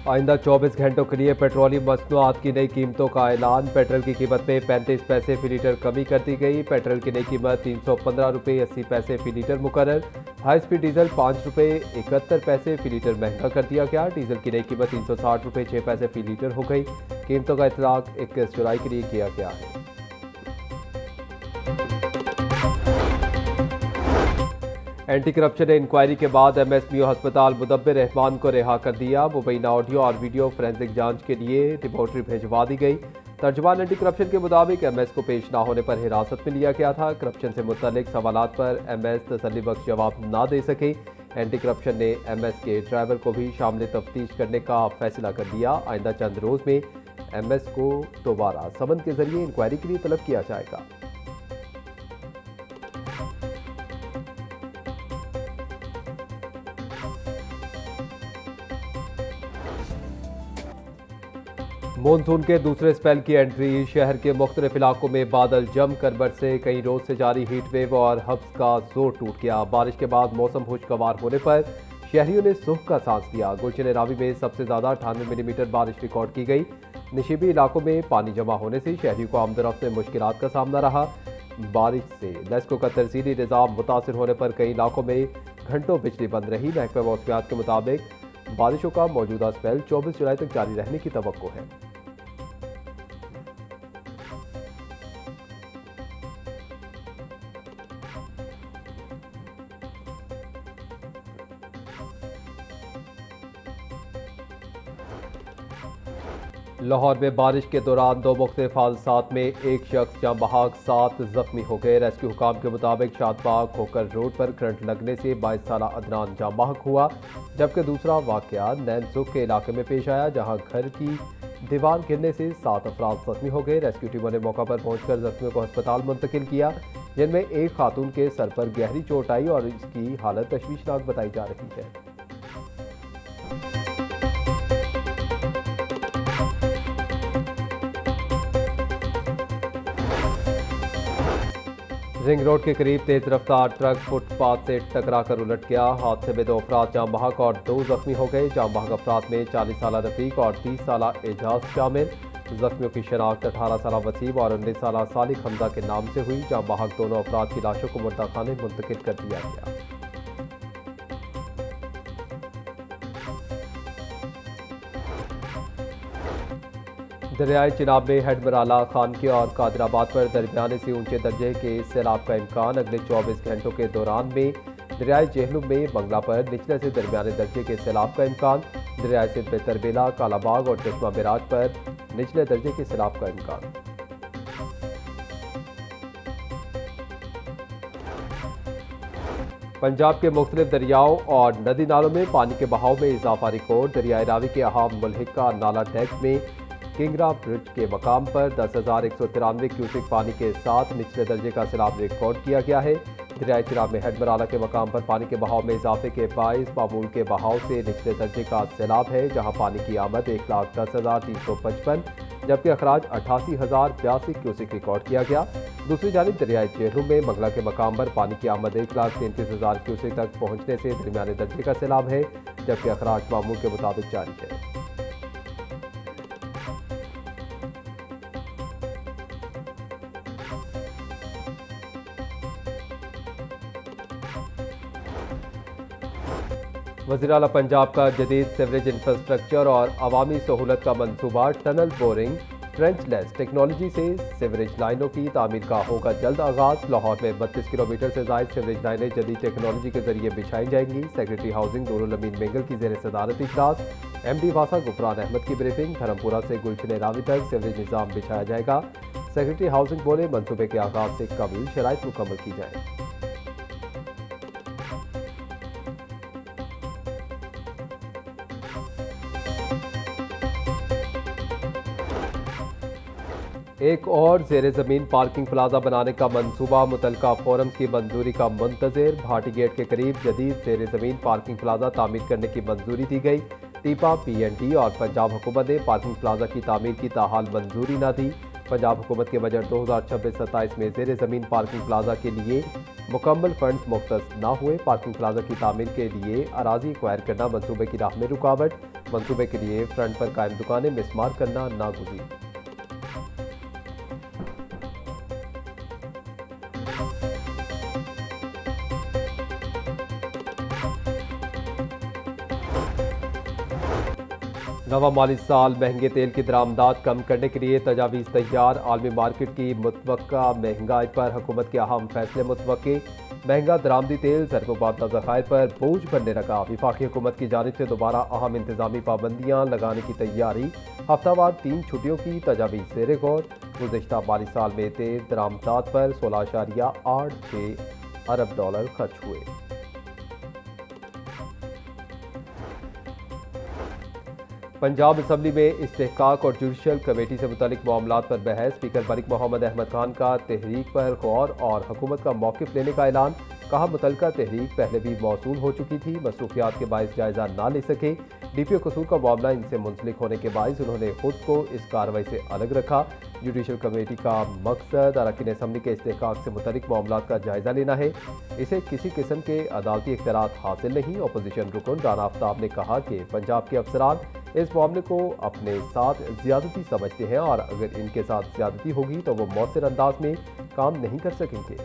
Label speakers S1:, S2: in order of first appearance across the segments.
S1: आइंदा 24 घंटों के लिए पेट्रोलियम मसनूआत की नई कीमतों का ऐलान। पेट्रोल की कीमत में 35 पैसे फी लीटर कमी कर दी गई। पेट्रोल की नई कीमत 315 रुपये 80 पैसे फी लीटर मुकर्रर। हाई स्पीड डीजल 5 रुपये 71 पैसे फी लीटर महंगा कर दिया गया। डीजल की नई कीमत 360 रुपये 6 पैसे फी लीटर हो गई। कीमतों का इतलाक 21 जुलाई के लिए किया गया है। एंटी करप्शन इंक्वायरी के बाद एमएसपीओ अस्पताल मुदब्बिर रहमान को रिहा कर दिया। मुबैना ऑडियो और वीडियो फोरेंसिक जांच के लिए रिपोर्टरी भिजवा दी गई। तर्जुमान एंटी करप्शन के मुताबिक एमएस को पेश न होने पर हिरासत में लिया गया था। करप्शन से मुतल्लिक सवालात पर एमएस तसल्ली बख्श जवाब न दे सके। एंटी करप्शन ने एमएस के ड्राइवर को भी शामिल तफ्तीश करने का फैसला कर दिया। आइंदा चंद रोज में एमएस को दोबारा समन के जरिए इंक्वायरी के लिए तलब किया जाएगा। मॉनसून के दूसरे स्पेल की एंट्री। शहर के मुख्तलिफ इलाकों में बादल जमकर बरसे। कई रोज से जारी हीट वेव और हब्स का जोर टूट गया। बारिश के बाद मौसम खुशगवार होने पर शहरियों ने सुख का सांस लिया। गुलशन रावी में सबसे ज्यादा 98 मिलीमीटर बारिश रिकॉर्ड की गई। निशिबी इलाकों में पानी जमा होने से शहरियों को आमदरफ्त में मुश्किलात का सामना रहा। बारिश से लेस्को का तरसीली निज़ाम मुतासर होने पर कई इलाकों में घंटों बिजली बंद रही। महकमा मौसमियात के मुताबिक बारिशों का मौजूदा स्पेल 24 जुलाई तक जारी रहने की तवक्को है। लाहौर में बारिश के दौरान दो मुख्तलिफ हादसात में एक शख्स जाँ बहक 7 जख्मी हो गए। रेस्क्यू हुकाम के मुताबिक शादबाग खोकर रोड पर करंट लगने से 22 साल अदनान जाँ बहक हुआ, जबकि दूसरा वाकया नैनसुख के इलाके में पेश आया, जहां घर की दीवार गिरने से 7 अफराद जख्मी हो गए। रेस्क्यू टीमों ने मौका पर पहुंचकर जख्मियों को अस्पताल मुंतकिल किया, जिनमें एक खातून के सर पर गहरी चोट आई और इसकी हालत तशवीशनाक बताई जा रही है। रिंग रोड के करीब तेज रफ्तार ट्रक फुटपाथ से टकराकर उलट गया। हादसे में 2 अफराद जाँ बहक और 2 जख्मी हो गए। जाँ बहक अफराद में 40 साल रफीक और 30 साल एजाज शामिल। जख्मियों की शनाख्त 18 साल वसीम और 19 साल सालिक हमजा के नाम से हुई। जाँ बहक दोनों अफराद की लाशों को मुर्दा खाने मुंतकिल कर दिया गया। दरियाए चिनाब में हेडमराला, खानके और कादराबाद पर दरमियाने से ऊंचे दर्जे के सैलाब का इम्कान। अगले 24 घंटों के दौरान में दरियाए जेहलुम में बंगला पर निचले से दरमियाने दर्जे के सैलाब का इम्कान। दरियाए सिंध में तरबेला, कालाबाग और चश्मा मिराज पर निचले दर्जे के सैलाब का इम्कान। पंजाब के मुख्तलिफ दरियाओं और नदी नालों में पानी के बहाव में इजाफा रिकॉर्ड। दरियाए रावी के अहाम मुल्हिका नाला टैंक में किंगरा ब्रिज के मकाम पर 10,193 क्यूसिक पानी के साथ निचले दर्जे का सैलाब रिकॉर्ड किया गया है। दरियाए चिनाब में हेडमराला के मकाम पर पानी के बहाव में इजाफे के बाइस मामूल के बहाव से निचले दर्जे का सैलाब है, जहां पानी की आमद 1,10,355 जबकि अखराज 88,082 क्यूसिक रिकॉर्ड किया गया। दूसरी जानिब दरियाए जेहलुम में मंगला के मकाम पर पानी की आमद 1,33,000 क्यूसिक तक पहुंचने से दरमियाने दर्जे का सैलाब है, जबकि अखराज मामूल के मुताबिक जारी है। वज़ीर आला पंजाब का जदीद सीवरेज इंफ्रास्ट्रक्चर और अवामी सहूलत का मंसूबा टनल बोरिंग ट्रेंचलेस टेक्नोलॉजी से सीवरेज लाइनों की तामीर का होगा जल्द आगाज। लाहौर में 32 किलोमीटर से ज़ायद सीवरेज लाइनें जदीद टेक्नोलॉजी के जरिए बिछाई जाएंगी। सेक्रेटरी हाउसिंग नूरुल अमीन मेंगल की जेर सदारत इजलास। MD वासा गुफरान अहमद की ब्रीफिंग। धर्मपुरा से गुलशन रावी तक सीवरेज निज़ाम बिछाया जाएगा। सेक्रेटरी हाउसिंग बोले मंसूबे के आगाज से कबल शराइत मुकम्मल की जाए। एक और जेर ज़मीन पार्किंग प्लाजा बनाने का मंसूबा। मुतलका फोरम की मंजूरी का मुंतज़िर। भाटी गेट के करीब जदीद जेर ज़मीन पार्किंग प्लाजा तामीर करने की मंजूरी दी गई। टीपा, PND और पंजाब हुकूमत ने पार्किंग प्लाजा की तामीर की ताहाल मंजूरी न दी। पंजाब हुकूमत के बजट 2026-27 में ज़ेर ज़मीन पार्किंग प्लाजा के लिए मुकम्मल फंड्स मुख्तस न हुए। पार्किंग प्लाजा की तामीर के लिए अराजी एक्वायर करना मंसूबे की राह में रुकावट। मंसूबे के लिए फ्रंट पर कायम दुकानें मिसमार करना नागुज़ीर। नवा माली साल महंगे तेल की दरामदात कम करने के लिए तजावीज़ तैयार। आलमी मार्केट की मुतवक्का महंगाई पर हुकूमत के अहम फैसले मुतवक्के। महंगा दरामदी तेल ज़र मुबादला ज़खायर पर बोझ बनने लगा। वफाकी हुकूमत की जानिब से दोबारा अहम इंतजामी पाबंदियाँ लगाने की तैयारी। हफ्तावार 3 छुट्टियों की तजावीज़ ज़ेर गौर। गुज़श्ता माली साल में तेल दरामदात पर 16.86 अरब डॉलर खर्च हुए। पंजाब असम्बली में इस्तेहकाक और जुडिशल कमेटी से मुतालिक मामलात पर बहस। स्पीकर मलिक मोहम्मद अहमद खान का तहरीक पर गौर और हुकूमत का मौक़िफ़ लेने का ऐलान। कहा, मुतलका तहरीक पहले भी मौसूल हो चुकी थी, मसरूफियात के बायस जायज़ा ना ले सके। DPO कसूर का मामला इनसे मुंसलिक होने के बायस उन्होंने खुद को इस कार्रवाई से अलग रखा। जुडिशल कमेटी का मकसद अरकान असम्बली के इस्तेहकाक से मुतालिक मामलात का जायज़ा लेना है। इसे किसी किस्म के अदालती इख्तियारात हासिल नहीं। अपोजिशन रुकन राना आफ्ताब ने कहा कि पंजाब के अफसरान इस मामले को अपने साथ ज्यादती समझते हैं और अगर इनके साथ ज्यादती होगी तो वो मौसर अंदाज में काम नहीं कर सकेंगे।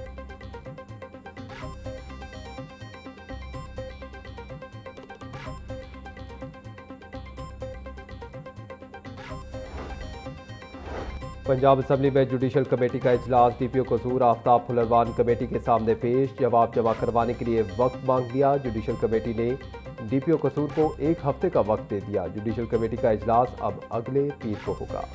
S1: पंजाब असम्बली में जुडिशल कमेटी का इजलास। DPO कसूर आफ्ताब फुलरवान कमेटी के सामने पेश। जवाब जमा करवाने के लिए वक्त मांग लिया। जुडिशल कमेटी ने DPO कसूर को 1 हफ्ते का वक्त दे दिया। जुडिशल कमेटी का इजलास अब अगले पीर को होगा।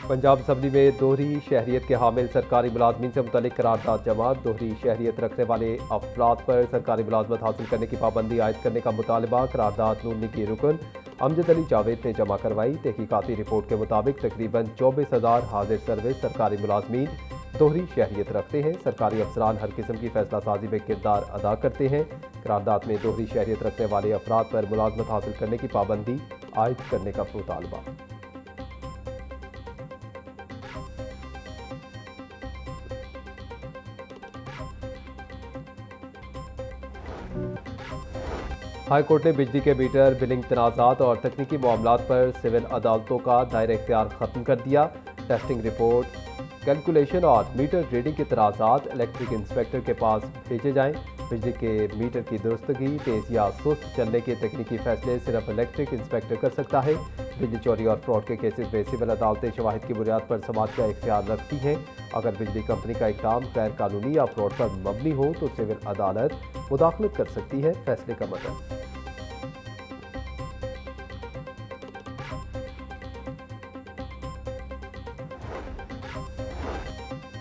S1: पंजाब असम्बली में दोहरी शहरियत के हामिल सरकारी मुलाजमीन से मुतल्लिक करारदाद जमा। दोहरी शहरियत रखने वाले अफराद पर सरकारी मुलाजमत हासिल करने की पाबंदी आयद करने का मुतालबा। करारदाद नून लीगी रुकन अमजद अली जावेद ने जमा करवाई। तहकीकाती रिपोर्ट के मुताबिक तकरीबन 24,000 हाजिर सर्विस सरकारी मुलाजमीन दोहरी शहरियत रखते हैं। सरकारी अफसरान हर किस्म की फैसला साजी में किरदार अदा करते हैं। करारदाद में दोहरी शहरियत रखने वाले अफराद पर मुलाजमत हासिल करने की पाबंदी आयद करने का मुतालबा। हाई कोर्ट ने बिजली के मीटर बिलिंग तनाज़ात और तकनीकी मामलात पर सिविल अदालतों का दायरा इख्तियार खत्म कर दिया। टेस्टिंग रिपोर्ट, कैलकुलेशन और मीटर रीडिंग के तनाज़ात इलेक्ट्रिक इंस्पेक्टर के पास भेजे जाएं। बिजली के मीटर की दुरुस्तगी, तेज़ या सुस्त चलने के तकनीकी फैसले सिर्फ इलेक्ट्रिक इंस्पेक्टर कर सकता है। बिजली चोरी और फ्रॉड के केसेस में सिविल अदालतें शवाहिद की बुनियाद पर समाअत का इख्तियार रखती हैं। अगर बिजली कंपनी का इक़दाम गैर कानूनी या फ्रॉड पर मबनी हो तो सिविल अदालत मुदाखलत कर सकती है। फैसले का मतलब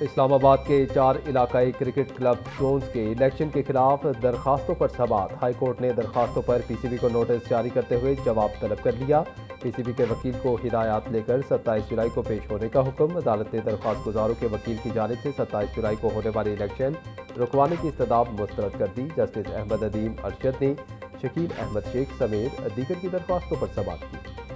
S1: इस्लामाबाद के 4 इलाकाई क्रिकेट क्लब जोन्स के इलेक्शन के खिलाफ दरखास्तों पर समाअत। हाई कोर्ट ने दरखास्तों पर PCB को नोटिस जारी करते हुए जवाब तलब कर लिया। PCB के वकील को हिदायत लेकर 27 जुलाई को पेश होने का हुक्म। अदालत ने दरख्वास्त गुजारों के वकील की जानिब से 27 जुलाई को होने वाले इलेक्शन रुकवाने की इस्तदाब मुस्तरद कर दी। जस्टिस अहमद अदीम अरशद ने शकील अहमद शेख समेत दीगर की दरख्वास्तों पर समाअत की।